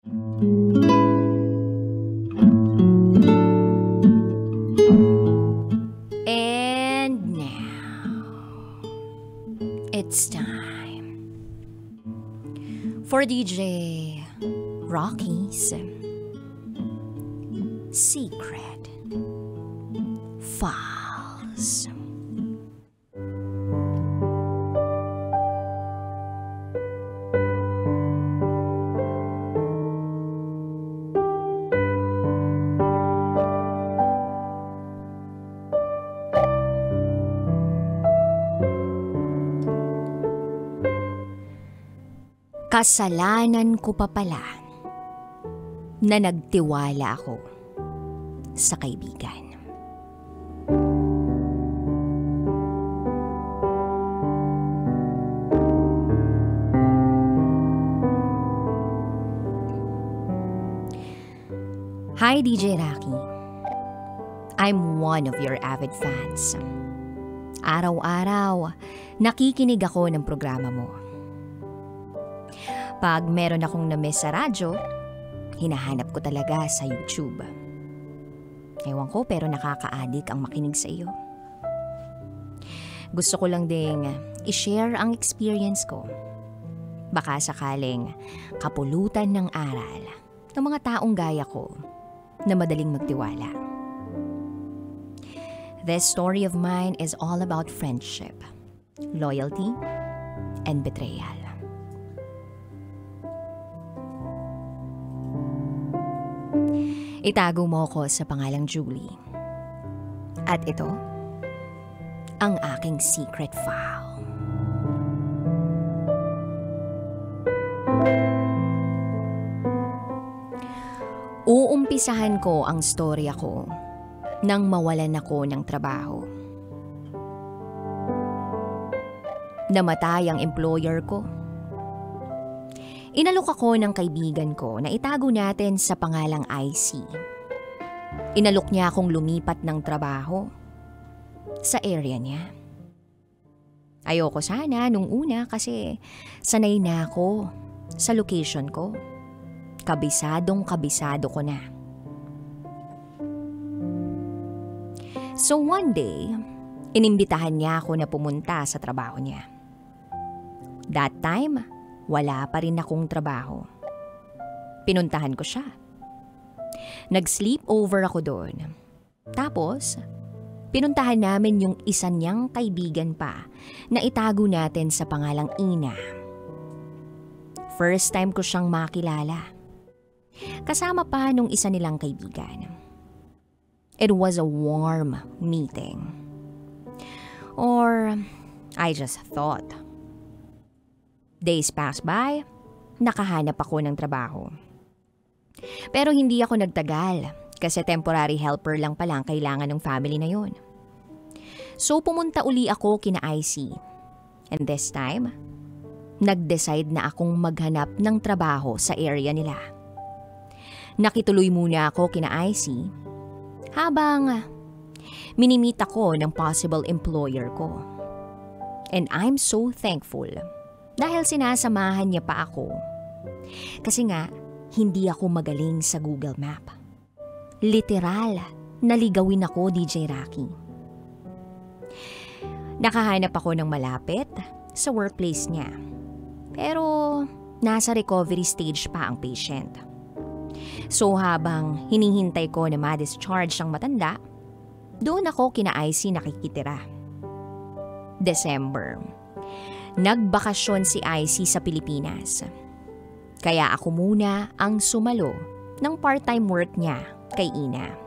And now, it's time for DJ Rocky's Secret Files. Kasalanan ko pa pala na nagtiwala ako sa kaibigan. Hi DJ Rocky. I'm one of your avid fans. Araw-araw, nakikinig ako ng programa mo. Pag meron akong na-miss sa radyo, hinahanap ko talaga sa YouTube. Ewan ko pero nakaka-addict ang makinig sa iyo. Gusto ko lang ding i-share ang experience ko. Baka sakaling kapulutan ng aral ng mga taong gaya ko na madaling magtiwala. This story of mine is all about friendship, loyalty, and betrayal. Itago mo ko sa pangalang Julie. At ito, ang aking secret file. Uumpisahan ko ang storya ko nang mawalan ako ng trabaho. Namatay ang employer ko. Inalok ako ng kaibigan ko na itago natin sa pangalang IC. Inalok niya akong lumipat ng trabaho sa area niya. Ayoko sana nung una kasi sanay na ako sa location ko. Kabisado ko na. So one day, inimbitahan niya ako na pumunta sa trabaho niya. That time, wala pa rin akong trabaho. Pinuntahan ko siya. Nag-sleepover ako doon. Tapos, pinuntahan namin yung isa niyang kaibigan pa na itago natin sa pangalang Ina. First time ko siyang makilala. Kasama pa nung isa nilang kaibigan. It was a warm meeting. Or, I just thought. Days passed by, nakahanap ako ng trabaho. Pero hindi ako nagtagal kasi temporary helper lang pala ang kailangan ng family na yon. So pumunta uli ako kina IC. And this time, nag-decide na akong maghanap ng trabaho sa area nila. Nakituloy muna ako kina IC habang minimit ako ng possible employer ko. And I'm so thankful dahil sinasamahan niya pa ako. Kasi nga, hindi ako magaling sa Google Map. Literal, naligawin ako, DJ Rocky. Nakahanap ako ng malapit sa workplace niya. Pero, nasa recovery stage pa ang patient. So habang hinihintay ko na ma-discharge ang matanda, doon ako kina IC nakikitira. December. Nagbakasyon si IC sa Pilipinas. Kaya ako muna ang sumalo ng part-time work niya kay Ina.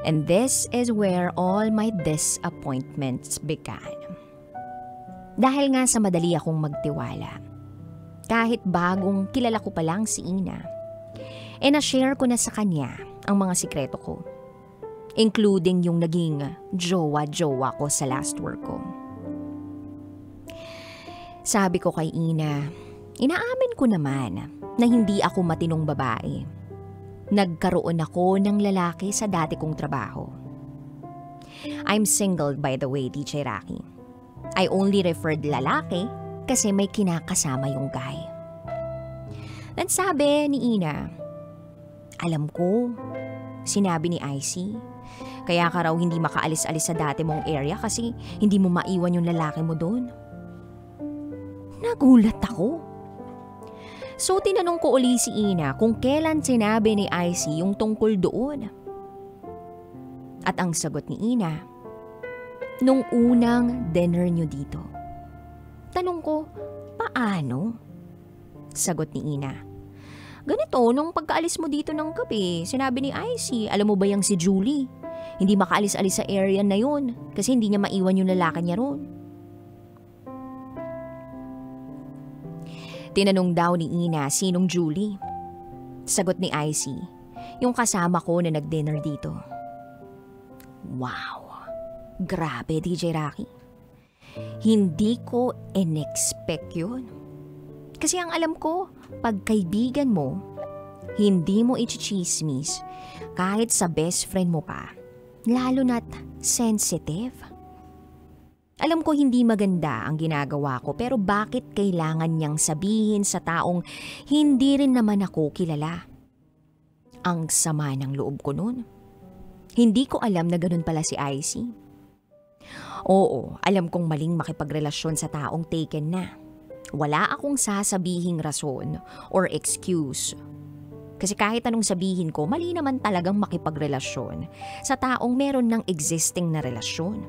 And this is where all my disappointments began. Dahil nga sa madali akong magtiwala. Kahit bagong kilala ko pa lang si Ina, na-share ko na sa kanya ang mga sikreto ko. Including yung naging jowa-jowa ko sa last work ko. Sabi ko kay Ina, inaamin ko naman na hindi ako matinong babae. Nagkaroon ako ng lalaki sa dati kong trabaho. I'm single by the way, DJ Rocky. I only referred lalaki kasi may kinakasama yung guy. Then sabi ni Ina, alam ko, sinabi ni Icy, kaya ka raw hindi makaalis-alis sa dati mong area kasi hindi mo maiwan yung lalaki mo doon. Nagulat ako. So tinanong ko uli si Ina kung kailan sinabi ni Icy yung tungkol doon. At ang sagot ni Ina, nung unang dinner nyo dito. Tanong ko, paano? Sagot ni Ina, ganito, nung pagkaalis mo dito ng gabi, sinabi ni Icy, alam mo ba yung si Julie? Hindi makaalis-alis sa area na yun kasi hindi niya maiwan yung lalaki niya roon. Tinanong daw ni Ina sinong Julie. Sagot ni Icy, yung kasama ko na nag-dinner dito. Wow, grabe DJ Rocky. Hindi ko in-expect yun. Kasi ang alam ko, pag kaibigan mo, hindi mo i-chismis kahit sa best friend mo pa, lalo na't sensitive. Alam ko hindi maganda ang ginagawa ko pero bakit kailangan niyang sabihin sa taong hindi rin naman ako kilala? Ang sama ng loob ko nun. Hindi ko alam na ganun pala si Icy. Oo, alam kong maling makipagrelasyon sa taong taken na. Wala akong sasabihing rason or excuse. Kasi kahit anong sabihin ko, mali naman talagang makipagrelasyon sa taong meron ng existing na relasyon.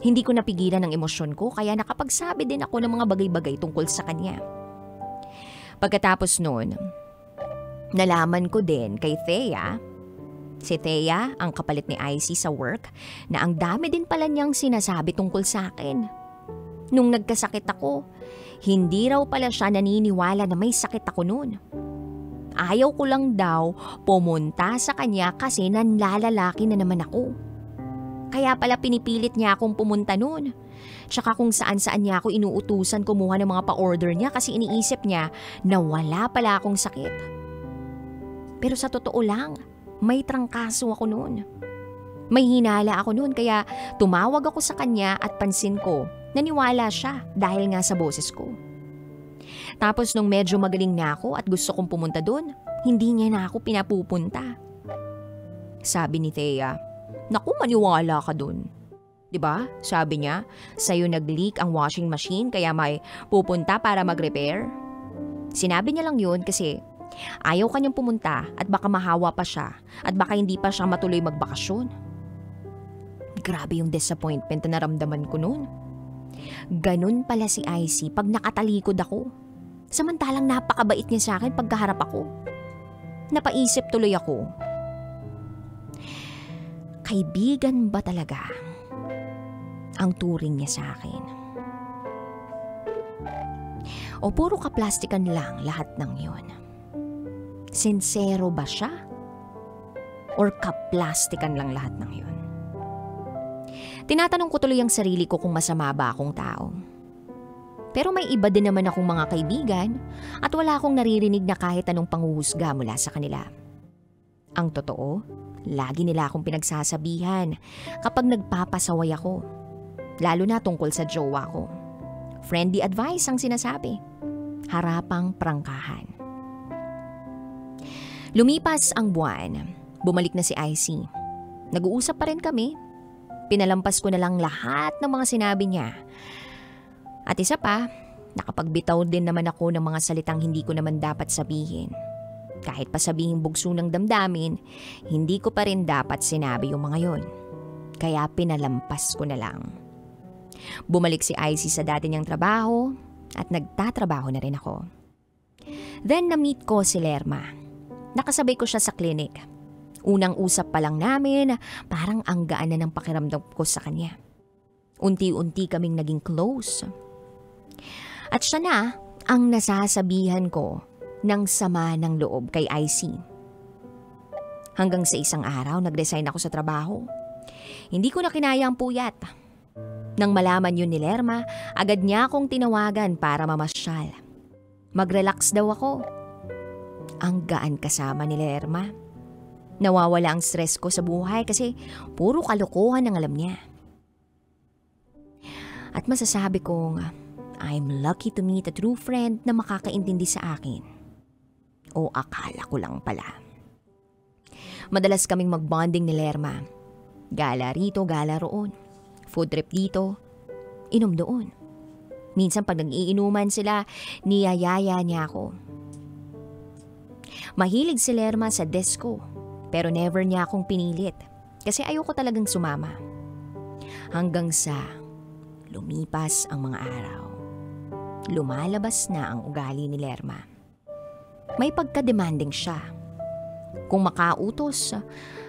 Hindi ko napigilan ang emosyon ko kaya nakapagsabi din ako ng mga bagay-bagay tungkol sa kanya. Pagkatapos noon, nalaman ko din kay Thea, si Thea ang kapalit ni Icy sa work, na ang dami din pala niyang sinasabi tungkol sa akin. Nung nagkasakit ako, hindi raw pala siya naniniwala na may sakit ako noon. Ayaw ko lang daw pumunta sa kanya kasi nanlalalaki na naman ako. Kaya pala pinipilit niya akong pumunta noon. Tsaka kung saan-saan niya ako inuutusan kumuha ng mga pa-order niya kasi iniisip niya na wala pala akong sakit. Pero sa totoo lang, may trangkaso ako noon. May hinala ako noon kaya tumawag ako sa kanya at pansin ko, naniwala siya dahil nga sa boses ko. Tapos nung medyo magaling na ako at gusto kong pumunta doon, hindi niya na ako pinapupunta. Sabi ni Thea, naku, maniwala ka doon. 'Di ba? Sabi niya, sa'yo nag-leak ang washing machine kaya may pupunta para mag-repair. Sinabi niya lang yun kasi ayaw kanyang pumunta at baka mahawa pa siya at baka hindi pa siya matuloy magbakasyon. Grabe yung disappointment na naramdaman ko noon. Ganun pala si Icy pag nakatalikod ako. Samantalang napakabait niya sa akin pagkaharap ako. Napaisip tuloy ako. Kaibigan ba talaga ang turing niya sa akin? O puro kaplastikan lang lahat ng yon? Sincero ba siya? Or kaplastikan lang lahat ng yon? Tinatanong ko tuloy ang sarili ko kung masama ba akong tao. Pero may iba din naman akong mga kaibigan at wala akong naririnig na kahit anong panghuhusga mula sa kanila. Ang totoo, lagi nila akong pinagsasabihan kapag nagpapasaway ako, lalo na tungkol sa jowa ko. Friendly advice ang sinasabi, harapang prangkahan. Lumipas ang buwan, bumalik na si Icy. Nag-uusap pa rin kami. Pinalampas ko na lang lahat ng mga sinabi niya. At isa pa, nakapagbitaw din naman ako ng mga salitang hindi ko naman dapat sabihin. Kahit pa sabihin bugso ng damdamin, hindi ko pa rin dapat sinabi yung mga yon. Kaya pinalampas ko na lang. Bumalik si Icy sa dati niyang trabaho at nagtatrabaho na rin ako. Then na-meet ko si Lerma. Nakasabay ko siya sa clinic. Unang usap pa lang namin, parang ang gaan na ng pakiramdam ko sa kanya. Unti-unti kaming naging close. At siya na ang nasasabihan ko ng sama ng loob kay Icy. Hanggang sa isang araw, nag-resign ako sa trabaho. Hindi ko na kinaya ang puyat. Nang malaman yun ni Lerma, agad niya akong tinawagan para mamasyal. Mag-relax daw ako. Ang gaan kasama ni Lerma. Nawawala ang stress ko sa buhay kasi puro kalokohan ang alam niya. At masasabi kong I'm lucky to meet a true friend na makakaintindi sa akin. O akala ko lang pala. Madalas kaming magbonding ni Lerma. Gala rito, gala roon. Food trip dito, inom doon. Minsan pag nag-iinuman sila, niyayaya niya ako. Mahilig si Lerma sa disco, pero never niya akong pinilit kasi ayoko talagang sumama. Hanggang sa lumipas ang mga araw. Lumalabas na ang ugali ni Lerma. May pagka-demanding siya. Kung makautos,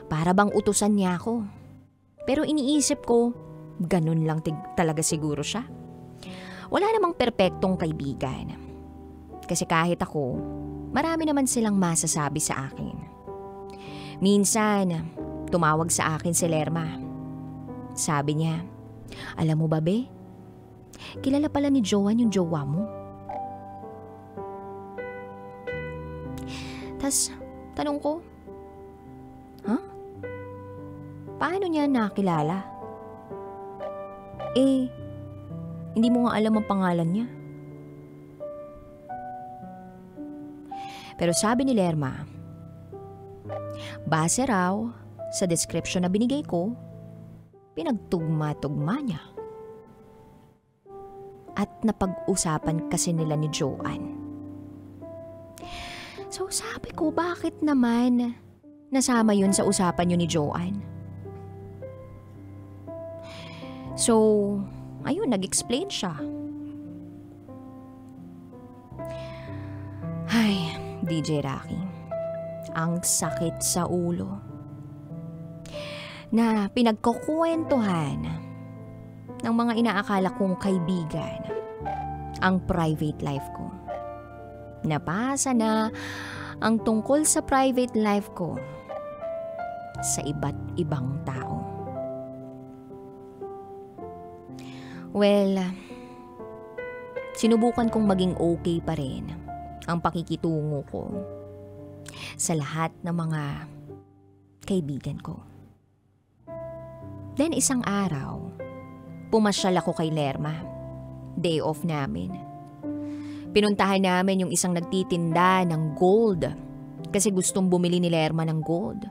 para bang utusan niya ako. Pero iniisip ko, ganun lang talaga siguro siya. Wala namang perpektong kaibigan. Kasi kahit ako, marami naman silang masasabi sa akin. Minsan, tumawag sa akin si Lerma. Sabi niya, alam mo ba be? Kilala pala ni Joan yung jowa mo. Tas, tanong ko, paano niya nakilala? Hindi mo nga alam ang pangalan niya. Pero sabi ni Lerma, base raw sa description na binigay ko, pinagtugma-tugma niya. At napag-usapan kasi nila ni Joan. So sabi ko, bakit naman nasama yun sa usapan niyo ni Joan? So, ayun, nag-explain siya. Ay, DJ Rocky, ang sakit sa ulo. Na pinagkukwentuhan ng mga inaakala kong kaibigan ang private life ko. Napasa na ang tungkol sa private life ko sa iba't ibang tao. Well, sinubukan kong maging okay pa rin ang pakikitungo ko sa lahat ng mga kaibigan ko. Then isang araw, pumasyal ako kay Lerma. Day off namin. Pinuntahan namin yung isang nagtitinda ng gold kasi gustong bumili ni Lerma ng gold.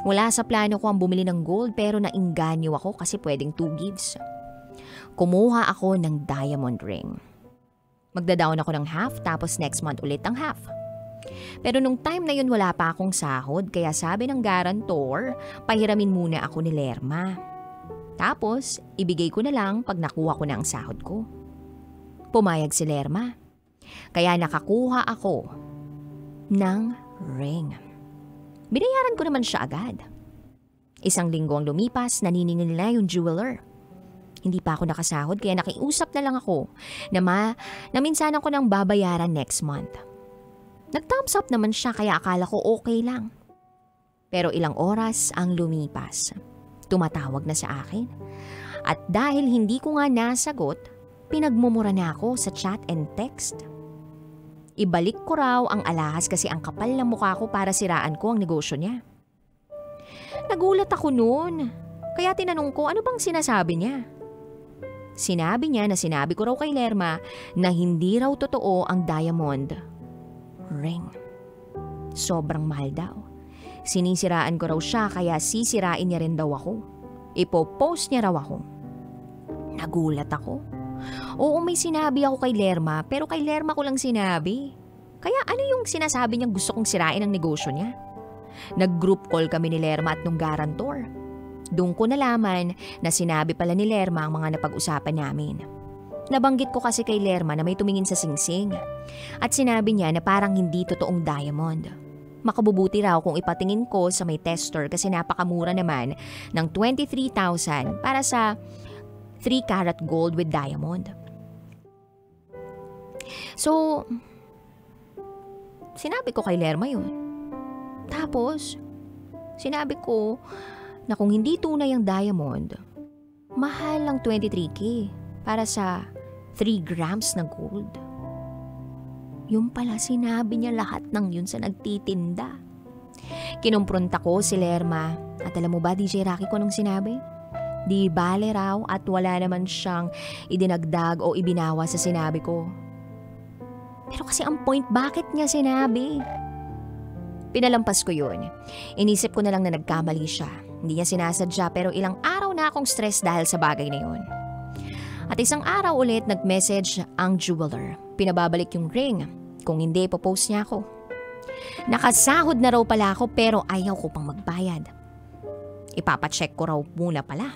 Wala sa plano ko ang bumili ng gold pero nainganyo ako kasi pwedeng 2 gifts. Kumuha ako ng diamond ring. Magda-down ako ng half tapos next month ulit ang half. Pero nung time na yun wala pa akong sahod kaya sabi ng guarantor, pahiramin muna ako ni Lerma. Tapos ibigay ko na lang pag nakuha ko na ang sahod ko. Pumayag si Lerma. Kaya nakakuha ako ng ring. Binayaran ko naman siya agad. 1 linggo ang lumipas, naniningil na yung jeweler. Hindi pa ako nakasahod kaya nakiusap na lang ako na minsan ako nang babayaran next month. Nag-thumbs up naman siya kaya akala ko okay lang. Pero ilang oras ang lumipas. Tumatawag na sa akin. At dahil hindi ko nga nasagot, pinagmumura na ako sa chat and text. Ibalik ko raw ang alahas kasi ang kapal ng mukha ko para siraan ko ang negosyo niya. Nagulat ako noon. Kaya tinanong ko ano bang sinasabi niya. Sinabi niya na sinabi ko raw kay Lerma na hindi raw totoo ang diamond ring. Sobrang mahal daw. Sinisiraan ko raw siya kaya sisirain niya rin daw ako. Ipo-post niya raw ako. Nagulat ako. Oo, may sinabi ako kay Lerma pero kay Lerma ko lang sinabi. Kaya ano yung sinasabi niyang gusto kong sirain ang negosyo niya? Nag-group call kami ni Lerma at nung guarantor. Doon ko nalaman na sinabi pala ni Lerma ang mga napag-usapan namin. Nabanggit ko kasi kay Lerma na may tumingin sa singsing. At sinabi niya na parang hindi totoong diamond. Makabubuti raw kung ipatingin ko sa may tester kasi napakamura naman ng 23,000 para sa 3 karat gold with diamond. So, sinabi ko kay Lerma yun. Tapos, sinabi ko na kung hindi tunay ang diamond, mahal lang 23K para sa 3 grams na gold. Yung pala sinabi niya lahat ng yun sa nagtitinda. Kinumpronta ko si Lerma at alam mo ba DJ Rocky ko nung sinabi? Di bale raw at wala naman siyang idinagdag o ibinawa sa sinabi ko. Pero kasi ang point bakit niya sinabi? Pinalampas ko yun. Inisip ko na lang na nagkamali siya. Hindi niya sinasadya pero ilang araw na akong stress dahil sa bagay na yun. At isang araw ulit nag-message ang jeweler. Pinababalik yung ring. Kung hindi, ipopost niya ako. Nakasahod na raw pala ako pero ayaw ko pang magbayad. Ipapacheck ko raw muna pala.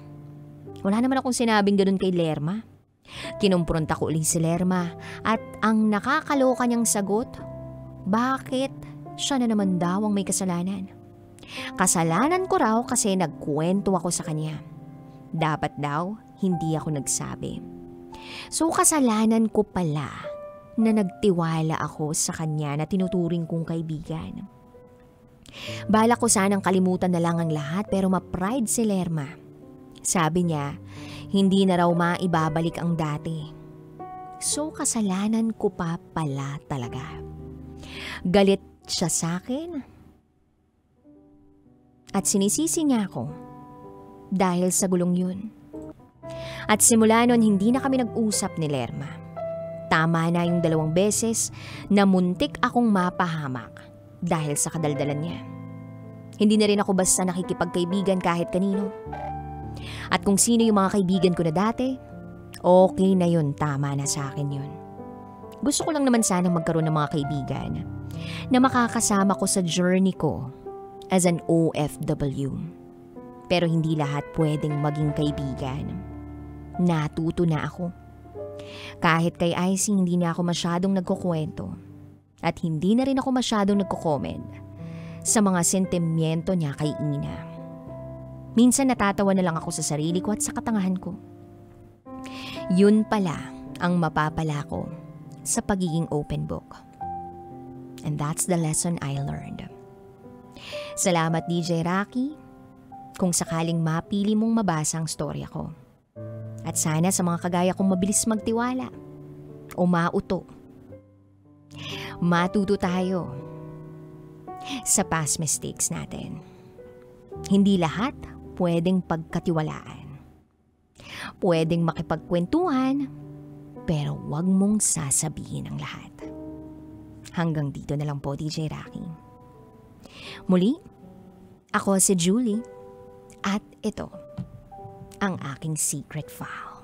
Wala naman akong sinabing ganun kay Lerma. Kinumpronta ko ulit si Lerma at ang nakakaloka niyang sagot, bakit siya na naman daw ang may kasalanan? Kasalanan ko raw kasi nagkwento ako sa kanya. Dapat daw hindi ako nagsabi. So kasalanan ko pala na nagtiwala ako sa kanya na tinuturing kong kaibigan. Bala ko sanang kalimutan na lang ang lahat pero ma-pride si Lerma. Sabi niya, hindi na raw maibabalik ang dati. So kasalanan ko pa pala talaga. Galit siya sa akin. At sinisisi niya ako dahil sa gulong yun. At simula nun hindi na kami nag-usap ni Lerma. Tama na yung 2 beses na muntik akong mapahamak dahil sa kadaldalan niya. Hindi na rin ako basta nakikipagkaibigan kahit kanino. At kung sino yung mga kaibigan ko na dati, okay na yun, tama na sa akin yun. Gusto ko lang naman sanang magkaroon ng mga kaibigan na makakasama ko sa journey ko as an OFW. Pero hindi lahat pwedeng maging kaibigan. Natuto na ako. Kahit kay Icy hindi na ako masyadong nagkukwento at hindi na rin ako masyadong nagko-comment sa mga sentimiento niya kay Ina. Minsan natatawa na lang ako sa sarili ko at sa katangahan ko. Yun pala ang mapapala ko sa pagiging open book. And that's the lesson I learned. Salamat DJ Rocky kung sakaling mapili mong mabasa ang storya ko. At sana sa mga kagaya kong mabilis magtiwala o mauto. Matuto tayo sa past mistakes natin. Hindi lahat pwedeng pagkatiwalaan. Pwedeng makipagkwentuhan, pero wag mong sasabihin ang lahat. Hanggang dito na lang po, DJ Rocky. Muli, ako si Julie at ito ang aking secret file.